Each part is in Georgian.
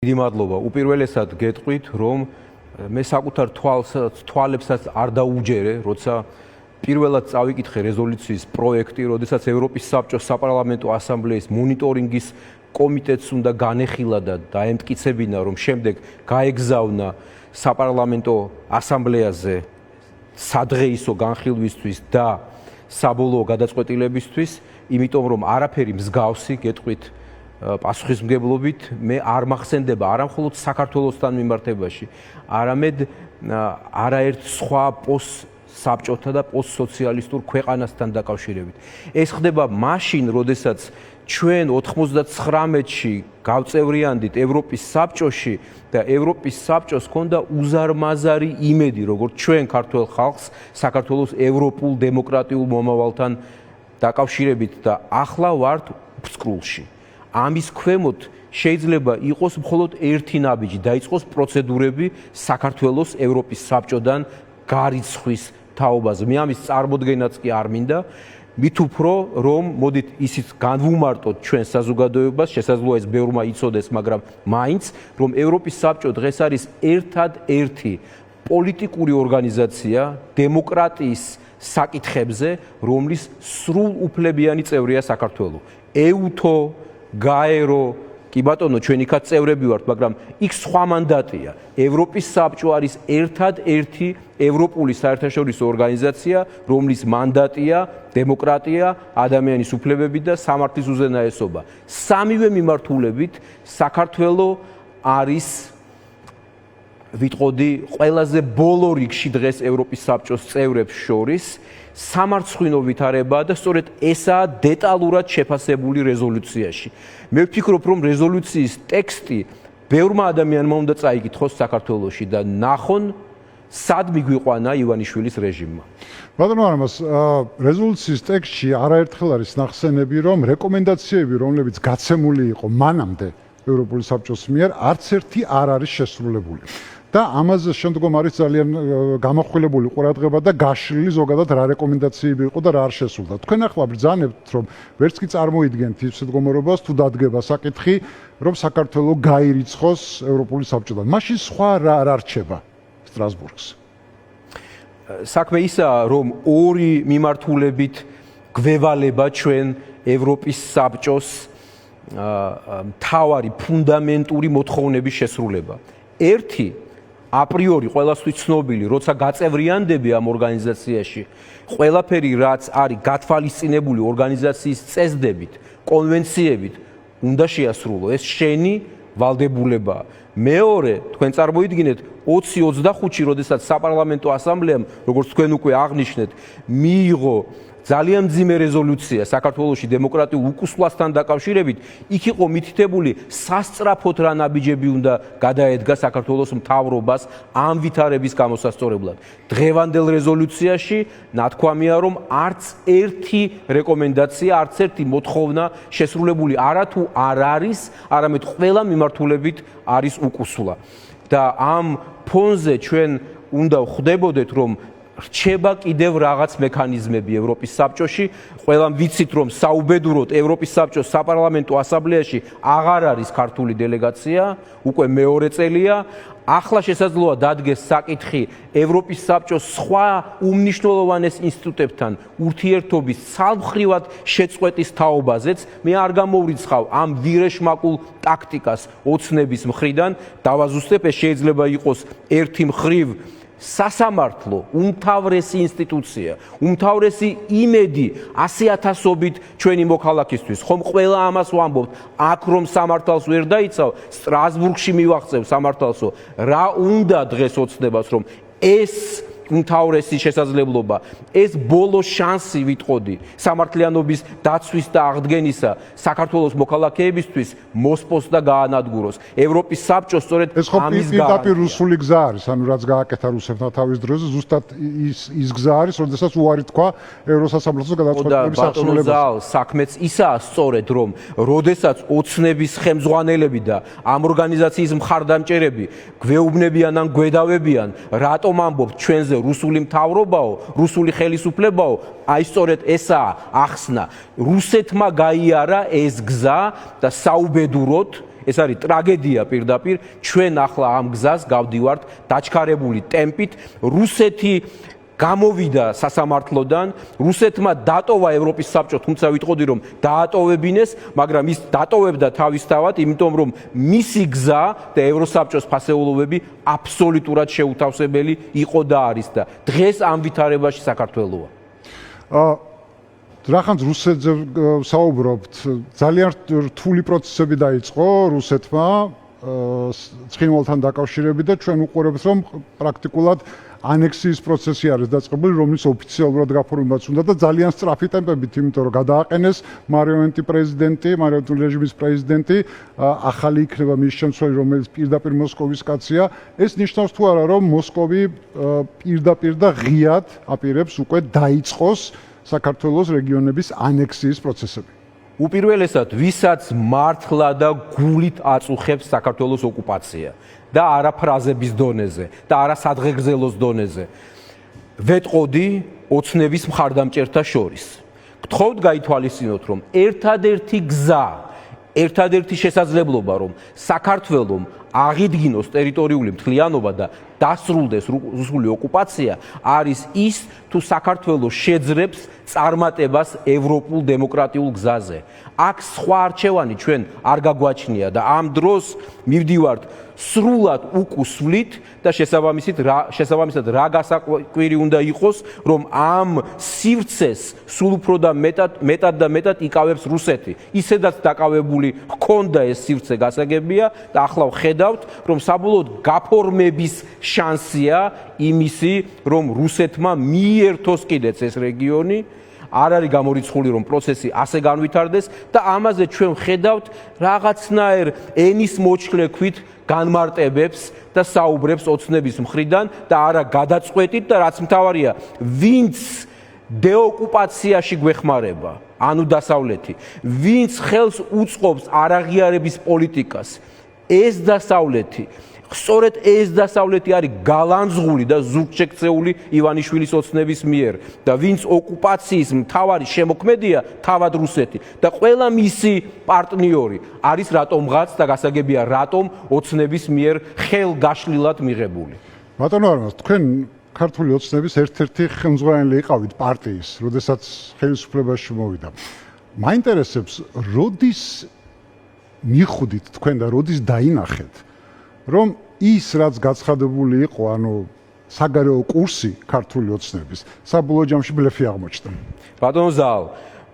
დიდი მადლობა. უპირველესად გეტყვით, რომ მე საკუთარ თვალებსაც არ დაუჯერე, როცა პირველად წავიკითხე რეზოლუციის პროექტი, როდესაც ევროპის საბჭოს საპარლამენტო ასამბლეის მონიტორინგის კომიტეტს უნდა განეხილა და დაემტკიცებინა, რომ შემდეგ გაეგზავნა საპარლამენტო ასამბლეაზე სადღეისო განხილვისთვის და საბოლოო გადაწყვეტილებისთვის, იმიტომ რომ არაფერი მსგავსი გეტყვით პასუხისმგებლობით მე არ მახსენდება არა მხოლოდ საქართველოსთან მიმართებაში, არამედ არაერთ სხვა პოსტსაბჭოთა და პოსტსოციალისტურ ქვეყანასთან დაკავშირებით. ეს ხდება მაშინ, როდესაც ჩვენ 99-ში გავწევრიანდით ევროპის საბჭოში და ევროპის საბჭოს ჰქონდა უზარმაზარი იმედი, როგორც ჩვენ ქართველ ხალხს საქართველოს ევროპულ დემოკრატიულ მომავალთან დაკავშირებით და ახლა ვართ ფსკრულში. ამის ქვემოთ შეიძლება იყოს მხოლოდ ერთი ნაბიჯი, დაიწყოს პროცედურები საქართველოს ევროპის საბჭოდან გარიცხვის თაობაზე. მე ამის წარმოდგენაც კი არ მინდა, მით უფრო რომ მოდით ისიც განვუმარტოთ ჩვენ საზოგადოებას, შესაძლოა ეს ბევრმა იცოდეს, მაგრამ მაინც რომ ევროპის საბჭო დღეს არის ერთადერთი პოლიტიკური ორგანიზაცია დემოკრატიის საკითხებზე, რომლის სრულუფლებიანი წევრია საქართველო. ეუთო გაერო, კი ბატონო, ჩვენ იქაც წევრები ვართ, მაგრამ იქ სხვა მანდატია. ევროპის საბჭო არის ერთადერთი ევროპული საერთაშორისო ორგანიზაცია, რომლის მანდატია დემოკრატია, ადამიანის უფლებები და სამართლის უზენაესობა. სამივე მიმართულებით საქართველო არის ვიტყოდი ყველაზე ბოლო რიგში დღეს ევროპის საბჭოს წევრებს შორის სამარცხვინო ვითარებაა და სწორედ ესაა დეტალურად შეფასებული რეზოლუციაში. მე ვფიქრობ, რომ რეზოლუციის ტექსტი ბევრმა ადამიანმა უნდა წაიკითხოს საქართველოში და ნახონ, სად მიგვიყვანა ივანიშვილის რეჟიმმა. ბატონო არამას, რეზოლუციის ტექსტში არაერთხელ არის ნახსენები, რომ რეკომენდაციები, რომლებიც გაცემული იყო მანამდე ევროპული საბჭოს მიერ, არც ერთი არ არის შესრულებული. და ამაზე შემდგომ არის ძალიან გამახვილებული ყურადღება და გაშლილი ზოგადად რა რეკომენდაციები იყო და რა არ შესრულდა. თქვენ ახლა ბრძანებთ, რომ ვერც კი წარმოიდგენთ ის მდგომარეობას, თუ დადგება საკითხი, რომ საქართველო გაირიცხოს ევროპული საბჭოდან. მაშინ სხვა რა რჩება სტრასბურგს? საქმე ისაა, რომ ორი მიმართულებით გვევალება ჩვენ ევროპის საბჭოს მთავარი ფუნდამენტური მოთხოვნების შესრულება. ერთი აპრიორი ყველასთვის ცნობილი, როცა გაწევრიანდები ამ ორგანიზაციაში, ყველაფერი რაც არის გათვალისწინებული ორგანიზაციის წესდებით, კონვენციებით, უნდა შეასრულო. ეს შენი ვალდებულებაა. მეორე, თქვენ წარმოიდგინეთ 2025-ში, როდესაც საპარლამენტო ასამბლეამ, როგორც თქვენ უკვე აღნიშნეთ, მიიღო ძალიან მძიმე რეზოლუცია საქართველოში დემოკრატიულ უკუსვლასთან დაკავშირებით, იქ იყო მითითებული სასწრაფოდ რა ნაბიჯები უნდა გადაედგა საქართველოს მთავრობას ამ ვითარების გამოსასწორებლად. დღევანდელ რეზოლუციაში ნათქვამია, რომ არც ერთი რეკომენდაცია, არც ერთი მოთხოვნა შესრულებული არათუ არ არის, არამედ ყველა მიმართულებით არის უკუსვლა. და ამ ფონზე ჩვენ უნდა ხვდებოდეთ, რომ რჩება კიდევ რაღაც მექანიზმები ევროპის საბჭოში. ყველამ ვიცით, რომ საუბედუროდ ევროპის საბჭოს საპარლამენტო ასამბლეაში აღარ არის ქართული დელეგაცია, უკვე მეორე წელია. ახლა შესაძლოა დადგეს საკითხი ევროპის საბჭოს სხვა უმნიშვნელოვანეს ინსტიტუტებთან ურთიერთობის ცალმხრივად შეწყვეტის თაობაზეც. მე არ გამოვრიცხავ ამ ვირეშმაკულ ტაქტიკას ოცნების მხრიდან. დავაზუსტებ, ეს შეიძლება იყოს ერთი მხრივ სასამართლო, უმთავრესი ინსტიტუცია, უმთავრესი იმედი 100,000-ობით ჩვენი მოქალაქისთვის. ხომ ყველა ამას ვამბობთ, აქ რომ სამართალს ვერ დაიცავ, სტრასბურგში მივაღწევ სამართალსო. რა უნდა დღეს ოცნებას, რომ ეს უმთავრესი შესაძლებლობა, ეს ბოლო შანსი ვიტყოდი სამართლიანობის დაცვის და აღდგენისა საქართველოს მოქალაქეებისთვის მოსპოს და გაანადგუროს. ევროპის საბჭო სწორედ ამის პირდაპირ რუსული გზა არის, ანუ რაც გააკეთა რუსებთან თავის დროზე, ზუსტად ის გზა არის, როდესაც უარი თქვა ევროსასამართლოს გადაწყვეტილების აღსრულებას. საქმეც ისაა სწორედ, რომ როდესაც ოცნების ხელმძღვანელები და ამ ორგანიზაციის მხარდამჭერები გვეუბნებიან ან გვედავებიან, რატომ ამბობთ ჩვენზე რუსული მთავრობაო, რუსული ხელისუფლებაო, აი სწორედ ესაა ახსნა. რუსეთმა გაიარა ეს გზა და საუბედუროდ ეს არის ტრაგედია პირდაპირ, ჩვენ ახლა ამ გზას გავდივართ დაჩქარებული ტემპით, რუსეთი გამოვიდა სასამართლოდან, რუსეთმა დატოვა ევროპის საბჭო, თუმცა ვიტყოდი რომ დაატოვებინეს, მაგრამ ის დატოვებდა თავისთავად, იმიტომ რომ მისი გზა და ევროსაბჭოს ფასეულობები აბსოლუტურად შეუთავსებელი იყო და არის და დღეს ამ ვითარებაში საქართველოა. რახანს რუსეთზე საუბრობთ, ძალიან რთული პროცესები დაიწყო რუსეთმა ცხინვალთან დაკავშირებით და ჩვენ უყურებთ რომ პრაქტიკულად ანექსიის პროცესი არის დაწყებული, რომელიც ოფიციალურად გაფორმებაც უნდა და ძალიან სწრაფი ტემპებით, იმიტომ რომ გადააყენეს მარიონეტი პრეზიდენტი, მარიონეტული რეჟიმის პრეზიდენტი, ახალი იქნება მის შემცველი, რომელიც პირდაპირ მოსკოვის კაცია. ეს ნიშნავს თუ არა, რომ მოსკოვი პირდაპირ და ღიად აპირებს უკვე დაიწყოს საქართველოს რეგიონების ანექსიის პროცესები. უპირველესად, ვისაც მართლა და გულით აწუხებს საქართველოს ოკუპაცია და არა ფრაზების დონეზე და არა სადღეგრძელოს დონეზე. ვეტყოდი ოცნების მხარდამჭერთა შორის. გთხოვთ გაითვალისწინოთ, რომ ერთადერთი გზა, ერთადერთი შესაძლებლობა, რომ საქართველოს აღიდგინოს ტერიტორიული მთლიანობა და დასრულდეს რუსული ოკუპაცია, არის ის, თუ საქართველოს შეძრებს წარმატებას ევროპულ დემოკრატიულ გზაზე. აქ სხვა არჩევანი ჩვენ არ გაგვაჩნია და ამ დროს მივდივართ სრულად უკუსვლით და შესაბამისად რა გასაკვირი უნდა იყოს, რომ ამ სივრცეს სულ უფრო და მეტად იკავებს რუსეთი. ისედაც დაკავებული ჰქონდა ეს სივრცე გასაგებია და ახლა ვხედავთ, რომ საბოლოოდ გაფორმების შანსია იმისი, რომ რუსეთმა მიერთოს კიდეც ეს რეგიონი, არ არის გამორიცხული, რომ პროცესი ასე განვითარდეს და ამაზე ჩვენ ვხედავთ რაღაცნაირ ენის მოჩქლექვით განმარტებებს და საუბრებს ოცნების მხრიდან და არა გადაწყვეტით და რაც მთავარია, ვინც დეოკუპაციაში გვეხმარება, ანუ დასავლეთი, ვინც ხელს უწყობს არაღიარების პოლიტიკას, ეს დასავლეთი სწორედ ეს დასავლეთი არის გალანძღული და ზურგჩექცეული ივანიშვილის ოცნების მიერ და ვინც ოკუპაციის მთავარი შემოქმედია თავად რუსეთი და ყველა მისი პარტნიორი არის რატომღაც და გასაგებია რატომ ოცნების მიერ ხელგაშლილად მიღებული. ბატონო არმაზ, თქვენ ქართული ოცნების ერთ-ერთი ხელმძღვანელი იყავით პარტიის, როდესაც ხელისუფლებაში მოვიდა. მაინტერესებს, როდის მიხვდით თქვენ და როდის დაინახეთ, რომ ის რაც გაცხადებული იყო, ანუ საგარეო კურსი ქართული ოცნების, საბოლოო ჯამში ბლეფი აღმოჩნდა. ბატონო ზაალ,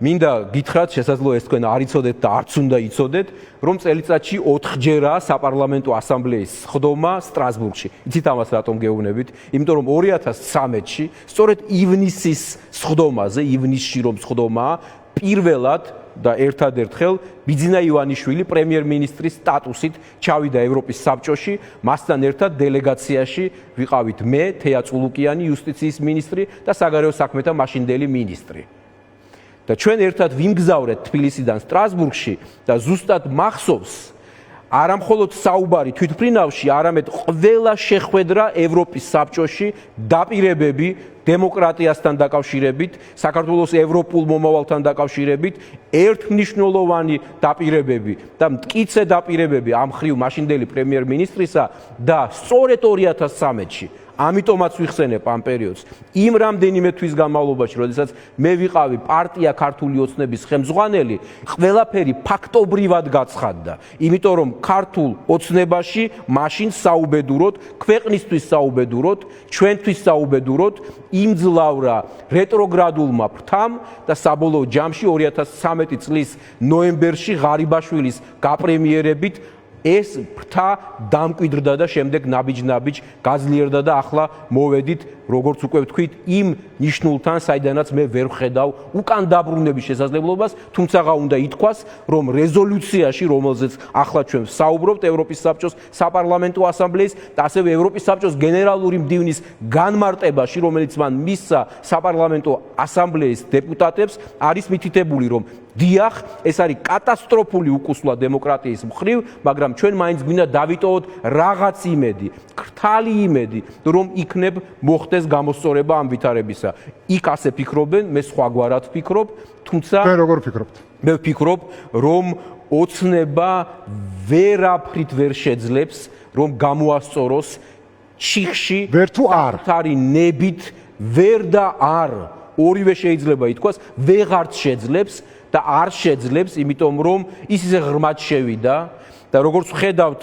მინდა გითხრათ, შესაძლოა ეს თქვენ არ იცოდეთ და არც უნდა იცოდეთ, რომ წელიწადში 4-ჯერაა საპარლამენტო ასამბლეის სხდომა სტრასბურგში. იცით ამას რატომ გეუბნებით? იმიტომ რომ 2013-ში, სწორედ ივნისის სხდომაზე, ივნისში რომ სხდომაა, პირველად და ერთადერთხელ ბიძინა ივანიშვილი პრემიერ-მინისტრის სტატუსით ჩავიდა ევროპის საბჭოში, მასთან ერთად დელეგაციაში ვიყავით მე, თეა წულუკიანი, იუსტიციის მინისტრი და საგარეო საქმეთა მაშინდელი მინისტრი. და ჩვენ ერთად ვიმგზავრეთ თბილისიდან სტრასბურგში და ზუსტად მახსოვს, არა მხოლოდ საუბარი თვითმფრინავში, არამედ ყველა შეხვედრა ევროპის საბჭოში დაპირებები დემოკრატიასთან დაკავშირებით, საქართველოს ევროპულ მომავალთან დაკავშირებით, ერთმნიშვნელოვანი დაპირებები და მტკიცე დაპირებები ამ ხრივ მაშინდელი პრემიერ-მინისტრისა და სწორედ 2013-ში ამიტომაც ვიხსენებ ამ პერიოდს. იმ რამდენიმე თვის განმავლობაში, როდესაც მე ვიყავი პარტია ქართული ოცნების ხელმძღვანელი, ყველაფერი ფაქტობრივად გაცხადდა. იმიტომ რომ ქართულ ოცნებაში მაშინ საუბედუროდ, ქვეყნისთვის საუბედუროდ, ჩვენთვის საუბედუროდ იმძლავრა რეტროგრადულმა ფრთამ და საბოლოო ჯამში 2013 წლის ნოემბერში ღარიბაშვილის გაპრემიერებით ეს ფრთა დამკვიდრდა და შემდეგ ნაბიჯ-ნაბიჯ გაძლიერდა და ახლა მოვედით, როგორც უკვე ვთქვით, იმ ნიშნულთან, საიდანაც მე ვერ ვხედავ უკან დაბრუნების შესაძლებლობას, თუმცა უნდა ითქვას, რომ რეზოლუციაში, რომელზეც ახლა ჩვენ ვსაუბრობთ ევროპის საბჭოს საპარლამენტო ასამბლეის და ასევე ევროპის საბჭოს გენერალური მდივნის განმარტებაში, რომელიც მან მისცა საპარლამენტო ასამბლეის დეპუტატებს, არის მითითებული, რომ დიახ, ეს არის კატასტროფული უკუსვლა დემოკრატიის მხრივ, მაგრამ ჩვენ მაინც გვინდა დავიტოვოთ რაღაც იმედი, ქრთალი იმედი, რომ იქნებ მოხდეს გამოსწორება ამ ვითარებისა. იქ ასე ფიქრობენ, მე სხვაგვარად ვფიქრობ, თუმცა თქვენ როგორ ფიქრობთ? მე ვფიქრობ, რომ ოცნება ვერაფრით ვერ შეძლებს, რომ გამოასწოროს ჩიხში ვერ თუ არ. საკუთარი ნებით ვერ და არ. ორივე შეიძლება ითქვას, ვეღარც შეძლებს და არ შეძლებს, იმიტომ რომ ის ისე ღრმად შევიდა და როგორც ხედავთ,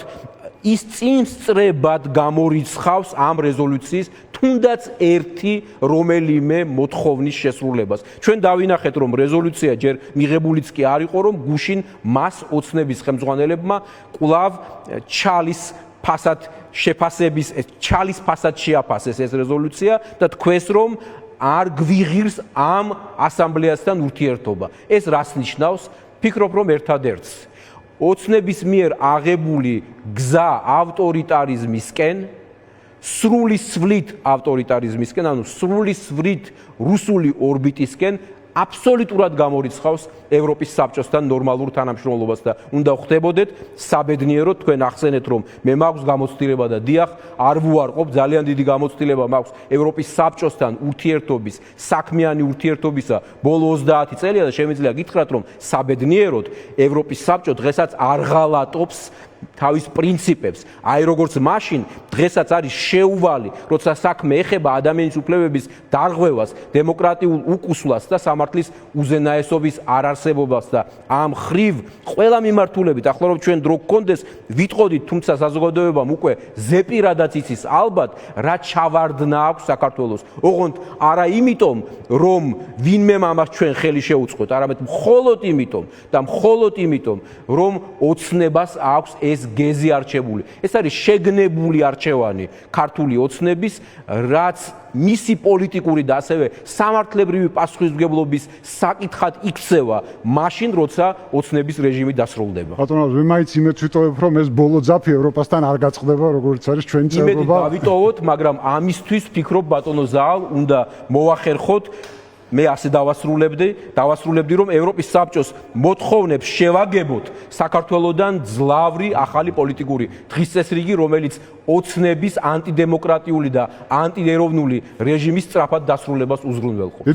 ის წინსწრებად გამორიცხავს ამ რეზოლუციის თუნდაც ერთი რომელიმე მოთხოვნის შესრულებას. ჩვენ დავინახეთ, რომ რეზოლუცია ჯერ მიღებულიც კი არ იყო, რომ გუშინ მას ოცნების ხელმძღვანელებმა კვლავ ჩალის ფასად შეფასების ჩალის ფასად შეაფასეს ეს რეზოლუცია და თქვეს, რომ არ გვიღირს ამ ასამბლეასთან ურთიერთობა. ეს რას ნიშნავს? ფიქრობ, რომ ერთადერთს ოცნების მიერ აღებული გზა ავტორიტარიზმისკენ, სრული სვლით ავტორიტარიზმისკენ, ანუ სრული სვლით რუსული ორბიტისკენ აბსოლუტურად გამორიცხავს ევროპის საბჭოსთან ნორმალურ თანამშრომლობას და უნდა ხვდებოდეთ საბედნიეროდ თქვენ ახსენეთ, რომ მე მაქვს გამოცდილება და დიახ, არ ვუარყოფ, ძალიან დიდი გამოცდილება მაქვს ევროპის საბჭოსთან ურთიერთობის, საქმიანი ურთიერთობისა ბოლო 30 წელია და შემიძლია გითხრათ, რომ საბედნიეროდ ევროპის საბჭო დღესაც არ ღალატობს თავის პრინციპებს. აი როგორც მაშინ დღესაც არის შეუვალი, როცა საქმე ეხება ადამიანის უფლებების დარღვევას, დემოკრატიულ უკუსვლას და სამართლის უზენაესობის არარსებობას და ამ ხრივ ყველა მიმართულებით, ახლა რომ ჩვენ დრო გქონდეს, ვიტყოდით, თუმცა საზოგადოებამ უკვე ზეპირადაც იცის ალბათ, რა ჩავარდნა აქვს საქართველოს. ოღონდ არა იმიტომ, რომ ვინმე ამას ჩვენ ხელი შეუწყოთ, არამედ მხოლოდ იმიტომ და მხოლოდ იმიტომ, რომ ოცნებას აქვს ეს გეზი არჩეული. ეს არის შეგნებული არჩევანი ქართული ოცნების, რაც მისი პოლიტიკური და ასევე სამართლებრივი პასუხისმგებლობის საკითხად იქცევა მაშინ, როცა ოცნების რეჟიმი დასრულდება. ბატონო, მე მაინც იმედს ვიტოვებ, რომ ეს ბოლო ძაფი ევროპასთან არ გაწყდება, როგორც არის ჩვენი იმედი წევრობა. დავიტოვოთ, მაგრამ ამისთვის ვფიქრობ, ბატონო ზაალ, უნდა მოვახერხოთ. მე ასე დავასრულებდი, რომ ევროპის საბჭოს მოთხოვნებს შევაგებოთ საქართველოსთან ძლავრი ახალი პოლიტიკური დღისწესრიგი, რომელიც ოცნების ანტიდემოკრატიული და ანტიეროვნული რეჟიმის სწრაფად დასრულებას უზრუნველყოფს.